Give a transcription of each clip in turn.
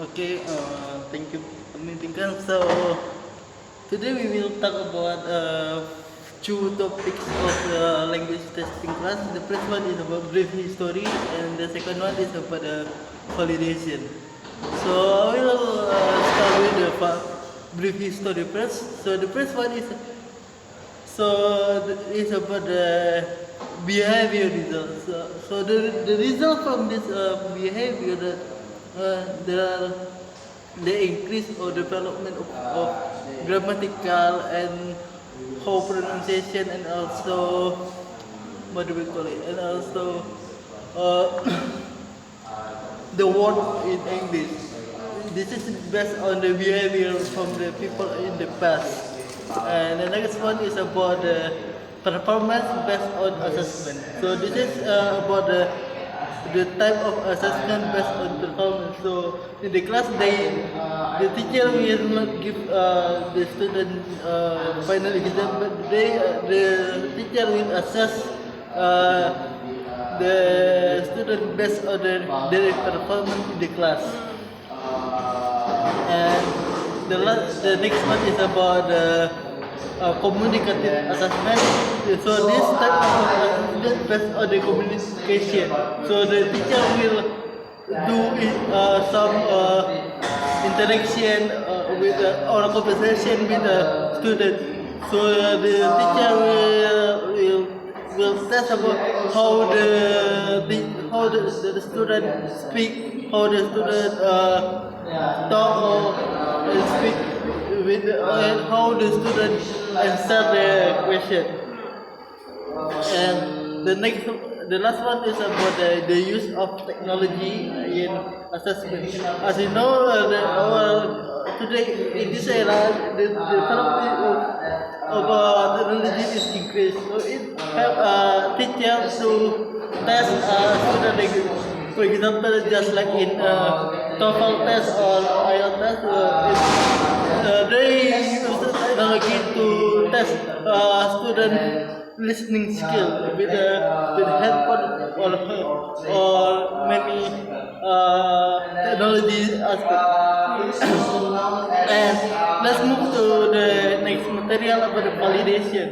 Okay, thank you, Tinkan. So today we will talk about two topics of language testing class. The first one is about brief history, and the second one is about validation. So I will start with the brief history first. So the first one is is about the behavior results. So the result from this behavior that the increase or development of grammatical and how pronunciation, and also what do we call it, and also uh, the word in English. This is based on the behavior from the people in the past. And the next one is about the performance based on assessment. So this is about the type of assessment based on performance. So in the class, the teacher will not give the student final exam, but the teacher will assess the student based on their performance in the class. And the next one is about communicative assessment. So this type of assessment based on the communication. So the teacher will do some interaction with or conversation with the student. So the teacher will test about how the student speak, how the student talk or speak with, and how the student answer the question. And the last one is about the use of technology in assessment. As you know, today in this era, the development of technology is increased. So it help teachers to test student. For example, just like in TOEFL test or IELTS test, they use the technology to test student listening skill with headphone or many technology aspects. And let's move to the next material about the validation.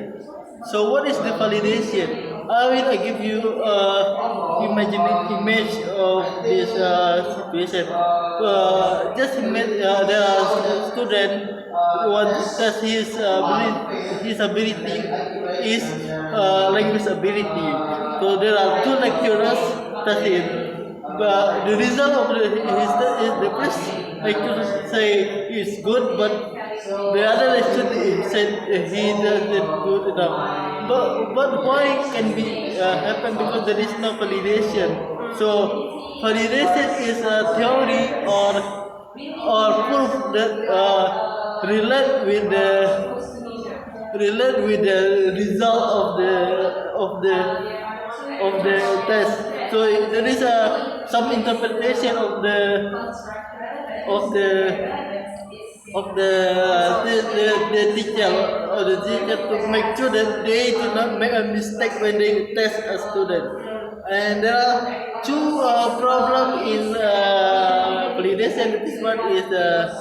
So what is the validation? I will give you image of this situation. Just imagine there are a student who wants to test his ability, his language ability. So there are two lecturers testing. But the result of his test is the first lecturer say it's good, but the other lecturer said he doesn't good enough. But why can be happen? Because there is no validation. So validation is a theory or proof that relate with the result of the test. So there is some interpretation of the teacher or the teacher to make sure that they do not make a mistake when they test a student. And there are two problems in validation. This one is there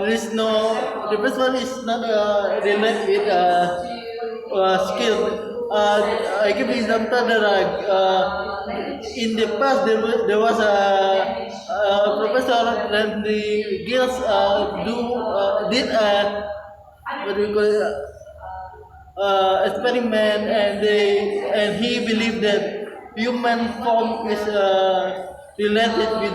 is no. The first one is not related with skill. I give example that in the past there was a professor, and the girls did what do we call it, experiment, and he believed that human form is related with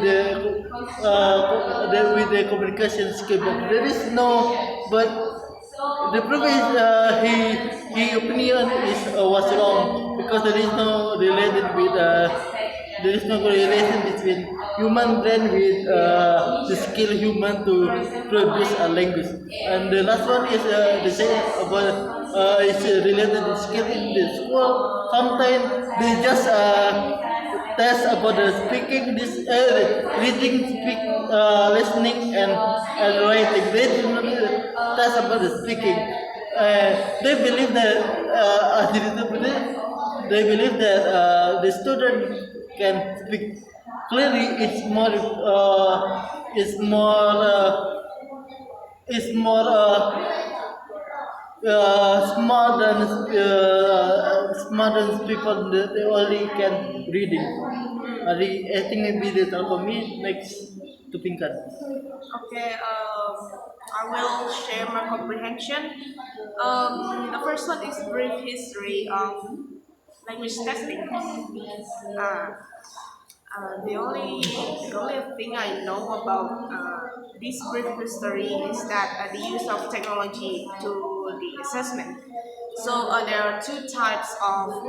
the communication skill. But there is no, but the proof is his opinion was wrong, because there is no correlation between human brain with the skill human to produce a language. And the last one is the same about is related to skill in the school. Sometimes they just test about the speaking, reading, listening, and writing. They do not test about the speaking. They believe that the student can speak clearly it's more smart than people that they only can reading. I think maybe the for me next to Pinkan. Okay, I will share my comprehension. The first one is brief history of language testing. Uh, the only thing I know about this brief history is that the use of technology to the assessment. So there are two types of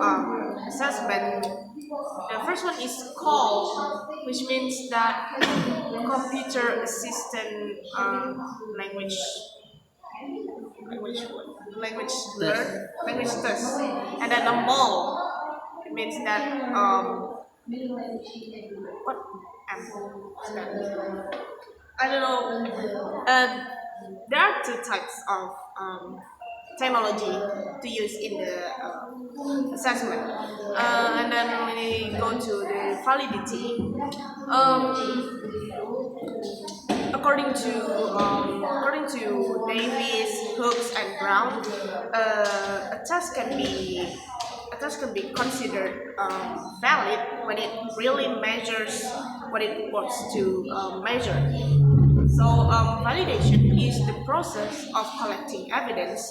assessment. The first one is call, which means that computer assistant language language language Test. learn language test, and then a mall. It means that what is that? I don't know. There are two types of technology to use in the assessment. And then when we go to the validity, um, according to Davis, Hooks, and Brown, a test can be considered valid when it really measures what it wants to measure. So validation is the process of collecting evidence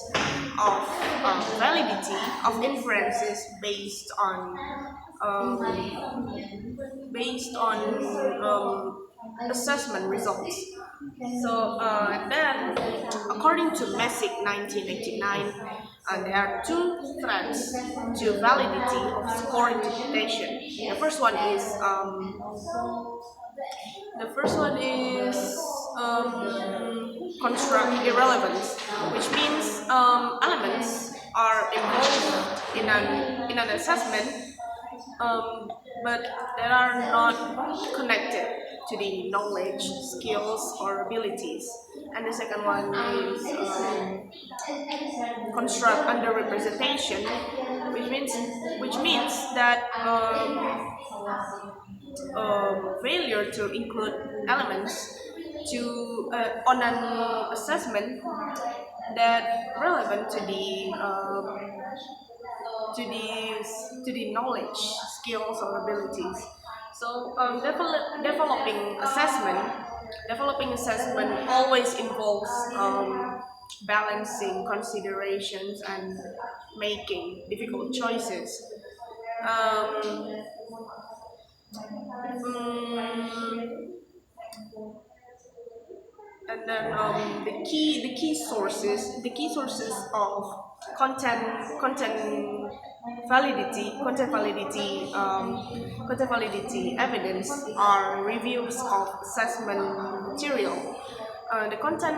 of validity of inferences based on assessment results. So then, according to Messick 1989, there are two threats to validity of score interpretation. The first one is construct irrelevance, which means elements are involved in an assessment, um, but that are not connected to the knowledge, skills, or abilities. And the second one is construct underrepresentation, which means that failure to include elements on an assessment that relevant to the knowledge, skills, or abilities. So developing assessment always involves balancing considerations and making difficult choices. Um, mm, and then the key sources of content validity evidence are reviews of assessment material. The content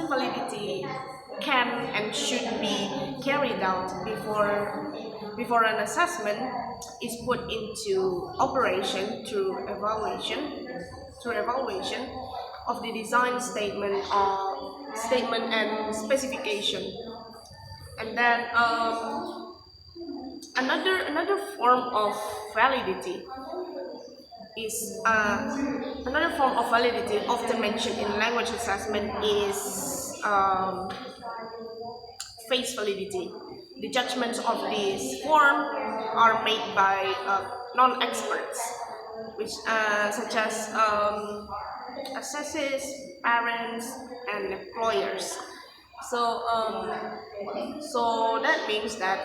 validity can and should be carried out before an assessment is put into operation through evaluation of the design statement and specification. And then another form of validity is another form of validity often mentioned in language assessment is face validity. The judgments of this form are made by non-experts, which such as assessors, parents, and employers. So that means that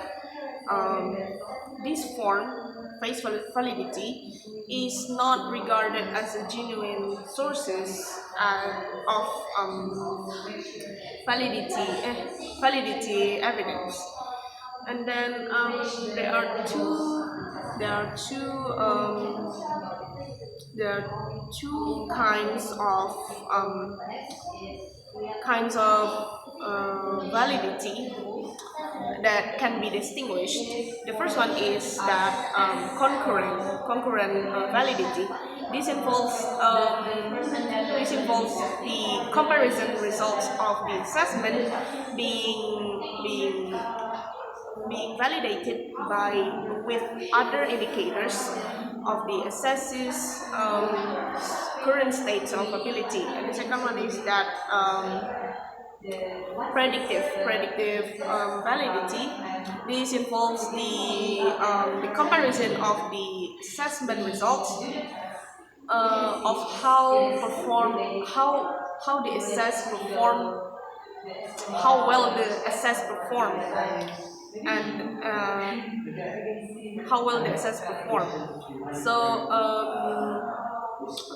um, this form, face validity, is not regarded as a genuine sources of validity evidence. And then there are two kinds of validity that can be distinguished. The first one is that concurrent validity. This involves the comparison results of the assessment being being validated by with other indicators of the assessee's current states of ability. And the second one is that predictive validity. This involves the comparison of the assessment results of how the assessed perform, how well the assessed perform, and how well the assessed perform. So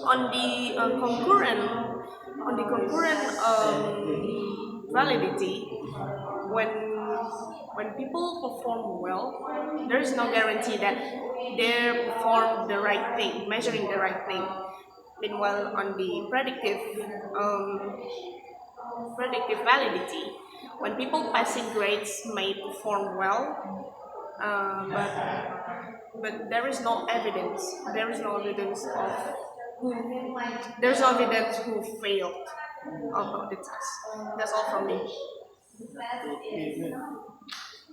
on the concurrent validity, when people perform well, there is no guarantee that they perform the right thing, measuring the right thing. Meanwhile, on the predictive validity, when people passing grades may perform well, but there is no evidence. There is no evidence of who. There's no evidence who failed about the test. That's all from me.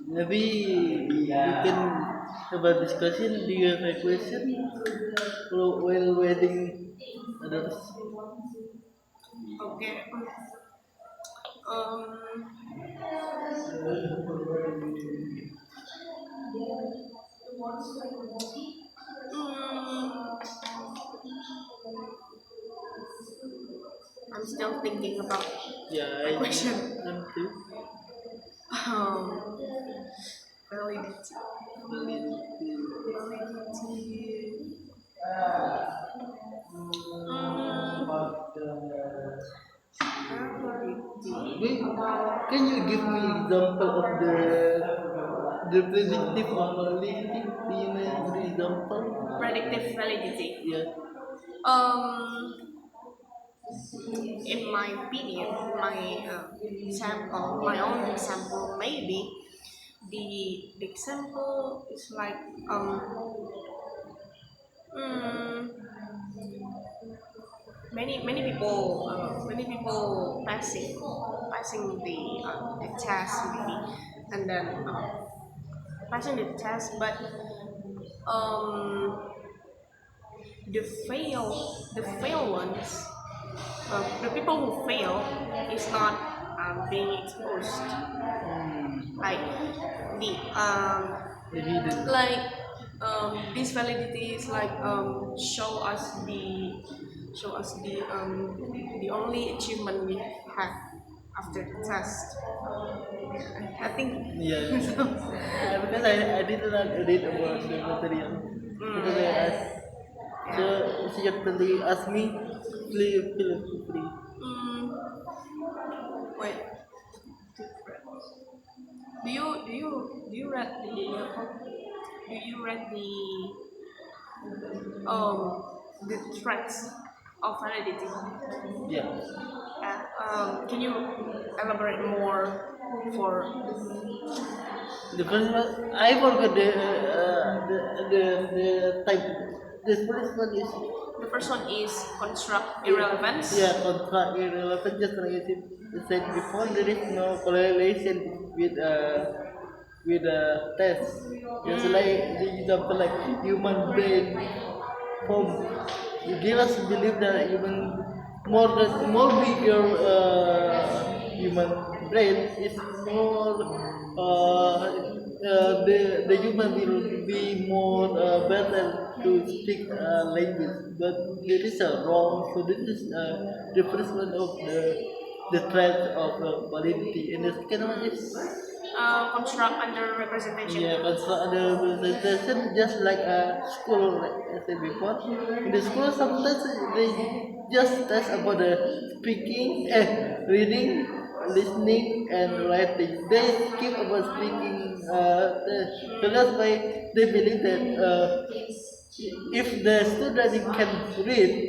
Maybe you can have a discussion. Do you have a question while waiting others? Okay. Um. mm, I'm still thinking about Yeah, my question. I'm too. Um, validity. Validity. Validity. Wait, can you give me example of the predictive or validity? Do you know the example? Predictive validity. Yeah. Um, in my opinion, my example, my own example, maybe the example is like mm, many people passing the test maybe, and then passing the test, but um, the fail ones, the people who fail is not being exposed, like the The hidden. like this validity is like show us the only achievement we had after the test. I think Yeah. Because I didn't read about the material. Because I asked. So she actually asked me, please feel free. wait, do you read the threats of validity? Yeah. Can you elaborate more for The first one, I forgot the type. The first one is the first one is construct irrelevance. yeah, contract irrelevant. Just like I said before, there is no correlation with a test. Just like the example like human brain form. You give us believe that human more bigger human brain is more the human will be more better to speak language, but there is a wrong. So this is the first one of the threat of validity, and the second one is Construct under representation. yeah, construct under representation just like a school, like I said before. In the school, sometimes they just test about the speaking, reading, listening, and writing. They skip about speaking test. So that's why they believe that if the student can read,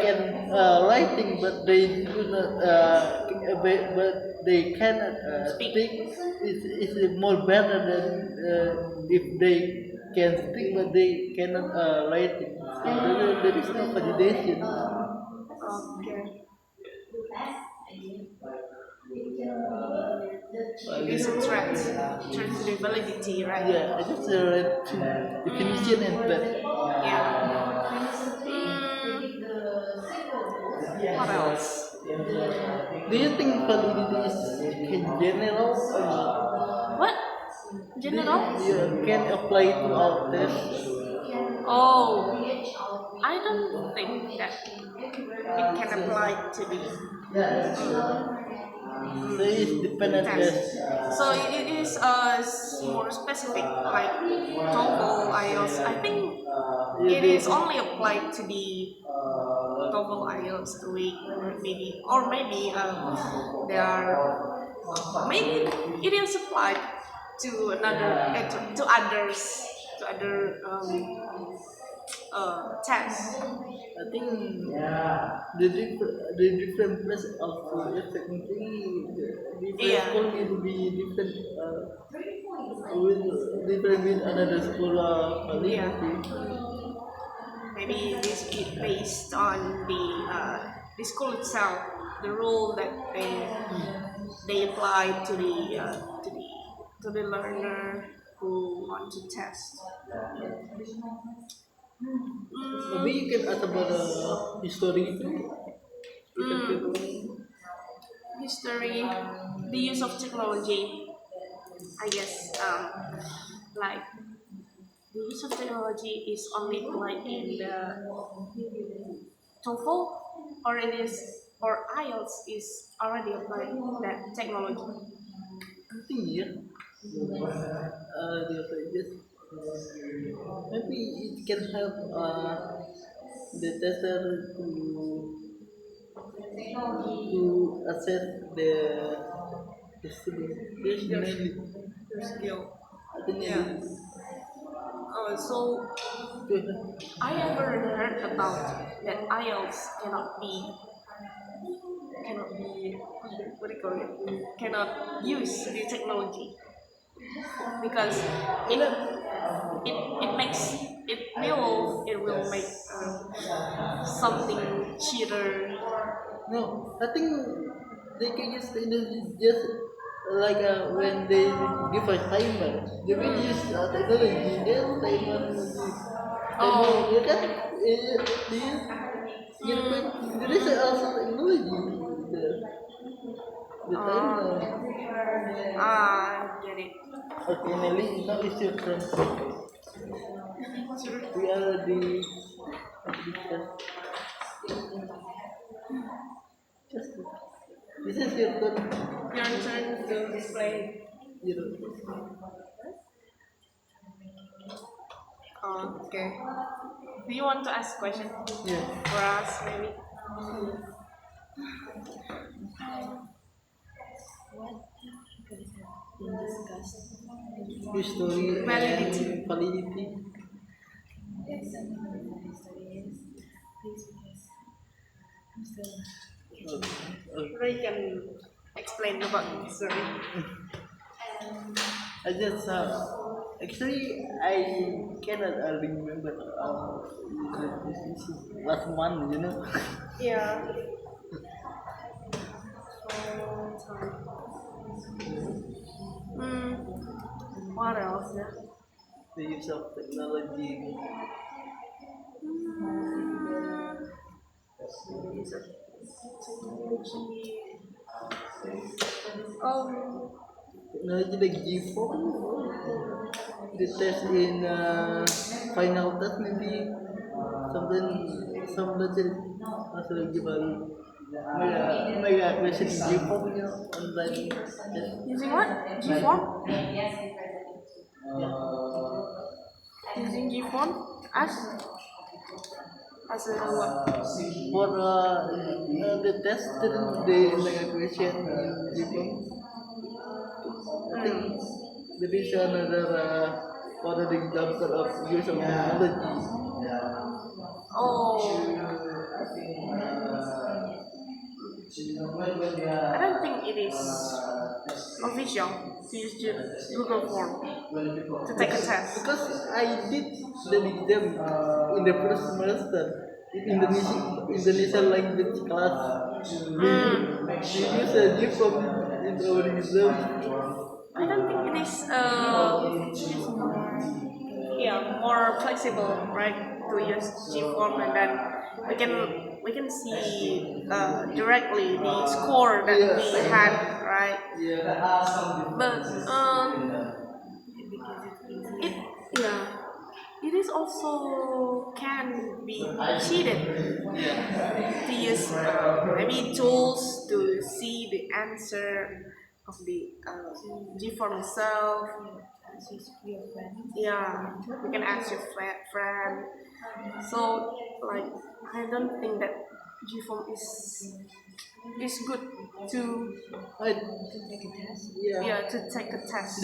can writing, but they do not, but they cannot speak, is more better than if they can speak but they cannot writing. So there is no validation. Okay. It is a threat to the validity, right? Yeah, I just read two definition and that. Yeah. What else? Do you think validity is in general or What? General? you can apply it to all tests? Oh, I don't think that it can apply to the So it's dependent test. test. So it is more specific, like TOEFL, IELTS. I think it is only applied to the TOEFL, IELTS, TOEIC, or maybe there are maybe it is applied to to others to other tests. I think the different place also yes, technically the different Yeah. school will be different with different with another school Yeah. validity. Maybe this is based on the school itself, the rule that they apply to the learner who want to test. Maybe you can ask about history too. You can Mm, tell history, the use of technology. I guess like the use of technology is only applied in the TOEFL, or it is or IELTS is already applying that technology. I think yeah. The just maybe it can help the tester to assess the student. Yes, Your, mainly. your skill. I think Yeah. it So is. I ever heard about that IELTS cannot be what do you call it? Cannot use the technology because it it makes it will make something cheater. No, I think they can use the energy just like when they give a timer. They will use technology. Then timer will be timer. You Oh. can you can there is also technology. The timer. Get it. Okay, Nelly, now it's your turn. We are the just this is your turn. Your turn to explain. You know. Okay. Do you want to ask question Yeah. for us, maybe? History Validity. and validity. You can explain about history. I just actually I cannot remember this is last month, you know. Yeah. Hmm. What else? Yeah. The use of technology. Use of technology. Um. Technology like G4, the test in final test maybe something some little also lagi baru. Mega question G4 punya online test. Using what? G-form? Yeah. Using G-form as a what? For the test the mega question in G4. I think there is another for the example of use of technology. Oh. I don't think it is official to use Google Form to take a test. Because I did the exam in the first semester in Indonesian language class. We use a G from in algorithm. I don't think it is yeah, more flexible, right, to use Gform, and then we can see directly the score that we had, right? But it yeah, it is also can be cheated to use maybe tools to see the answer of the Gform itself. Yeah, you can ask your friend. So like I don't think that Gform is good to I, yeah. yeah to take a test.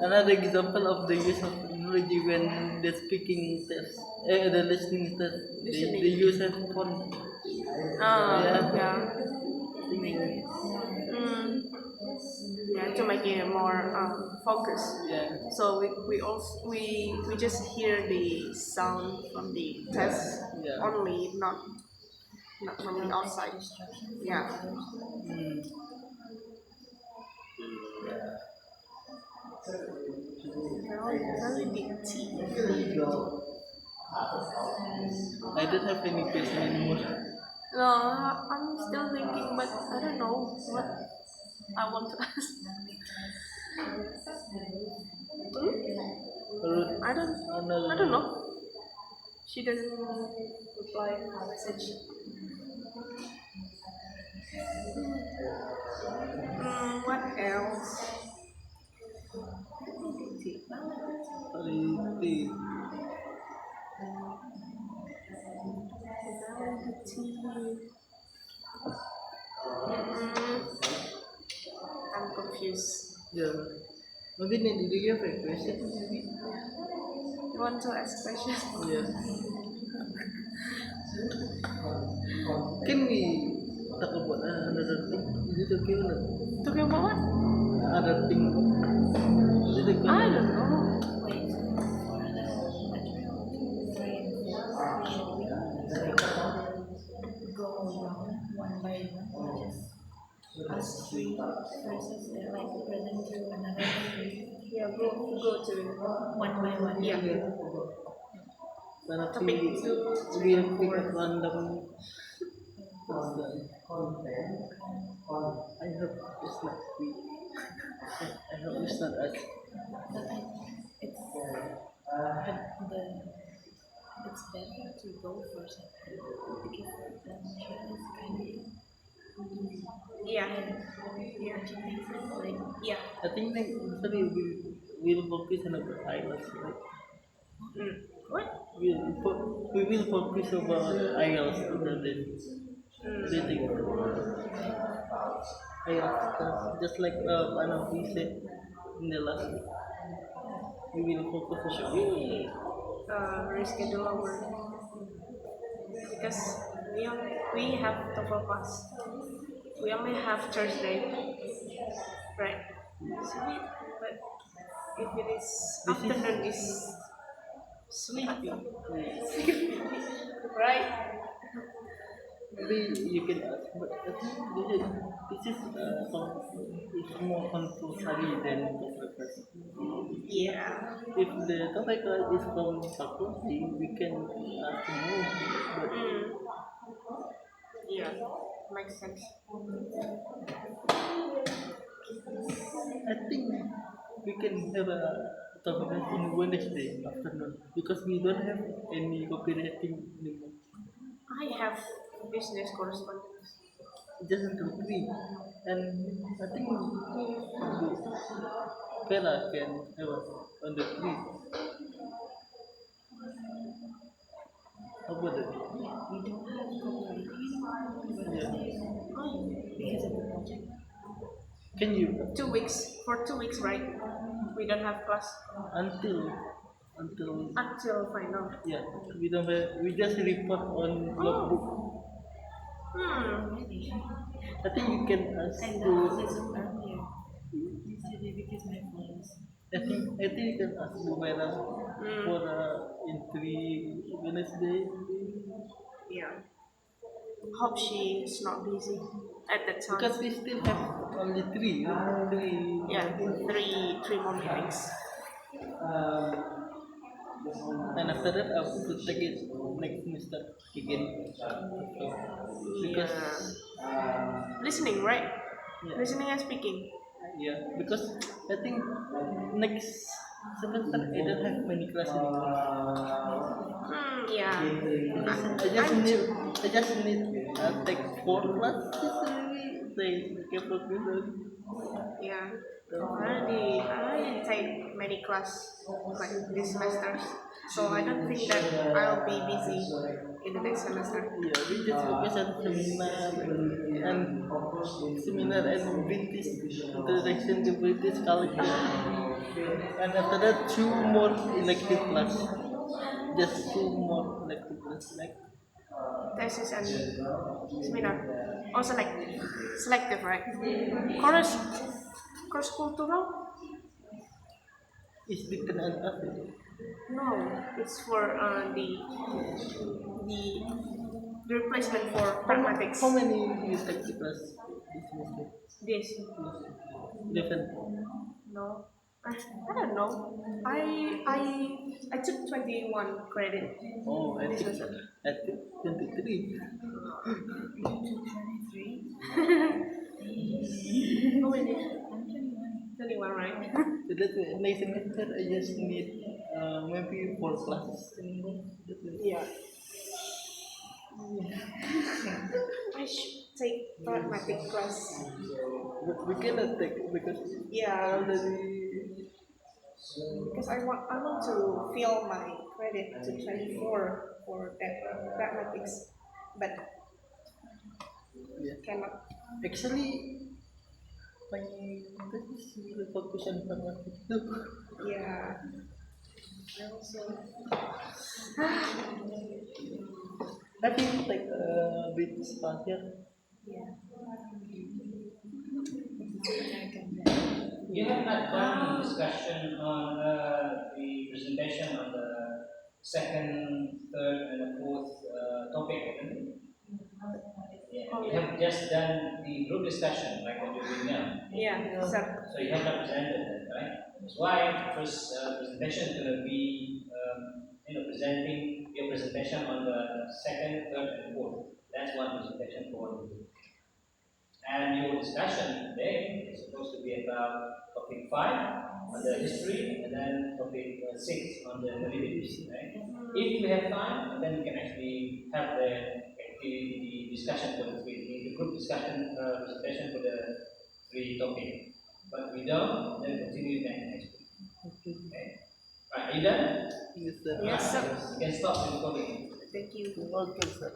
Another example of the use of technology when the speaking test, the listening test, they use headphone. Yeah. Yeah. Yeah. Mm, yeah, to make it more focused. Yeah. So we also we just hear the sound from the test Yeah. only, not from the outside. Yeah. Mm. Validity. I don't have any question anymore. No, I'm still thinking, but I don't know what I want to ask. I don't know. She doesn't reply my message. What else? Validity. Validity. Mm, I'm confused. Yeah. Maybe do you have a question? Maybe. You want to ask questions? Yeah. Can we talk about another thing? Is it okay or not? Talking about what? Other thing. Is it okay? I don't know. Go around one by one, just us three versus like present to another three. Yeah, go to One by one. yeah. Topic Topic we have pick up random content. I hope it's not we. I hope it's not us. But it's but it's better to go first because the material is kind of Yeah. yeah. Like Yeah. I think like usually we will focus on about IELTS, right? What? We will focus about IELTS other than anything. IELTS just like we said in the last week. We will focus on We reschedule our because we have TOEFL class. We only have Thursday, right? So but if it is afternoon is sleepy, right? maybe you can ask, but I think this is it's more compulsory than topic. Yeah. If the topic is from faculty, we can ask more. But Yeah. Makes sense. I think we can have a topic in Wednesday afternoon because we don't have any copywriting anymore. I have business correspondence. Just until 3. And I think Bella can have on the 3. How about it? we don't have copywriting anymore Yeah. because of the project. Can you 2 weeks for 2 weeks, right? We don't have class until until final. yeah, we don't have, we just report on logbook. I think you can ask And to the Zoom earlier yesterday because my phone was I think you can ask Bumera for entry Wednesday. Yeah. Hope she is not busy at that time. Because we still have only three, right? Yeah, three more meetings. And after that, I have to take it next semester again. Because Listening, right? yeah, Listening and speaking. yeah, because I think next semester I don't have many classes anymore. Yeah. I just need take 4 classes really. They can focus on. Yeah. I already take many class like this semester, so I don't think that I'll be busy in the next semester. Yeah, we just focus on seminar and British introduction to British culture, and after that 2 more elective class. Just 2 more elective class, like Thesis and seminar. Also like selective, right? Course cultural? is written on us. No, it's for the replacement for pragmatics. How many you take the class this semester? This. 11. No. I don't know. I took 21 credit Oh, this semester. I think 23. 23. How many? I'm 21. 21, right? So that's why next semester I just need maybe 4 classes anymore. That's it. Yeah. I should take pragmatic class. But we cannot take it because Yeah. already. Because I want to fill my credit to 24 for that pragmatics, but Yeah. cannot. Actually, my this is really focus on mathematics too. Yeah. I also. Have you like a bit spatial? Yeah. You have not done discussion on the presentation on the second, third, and the fourth topic, haven't you? Yeah, you have just done the group discussion, like what you're doing now. Yeah. So you have not presented that, right? That's why first presentation is going to be, presenting your presentation on the second, third, and fourth. That's one presentation for one group. And your discussion today is supposed to be about topic 5 on the history and then topic 6 on the validity. Right? If we have time, then we can actually have the discussion for the group discussion presentation for the 3 topics. But if we don't, then continue next week. Okay? Right, are you done? Yes, sir. Yes, sir. You can stop the recording. Thank you. Okay, sir.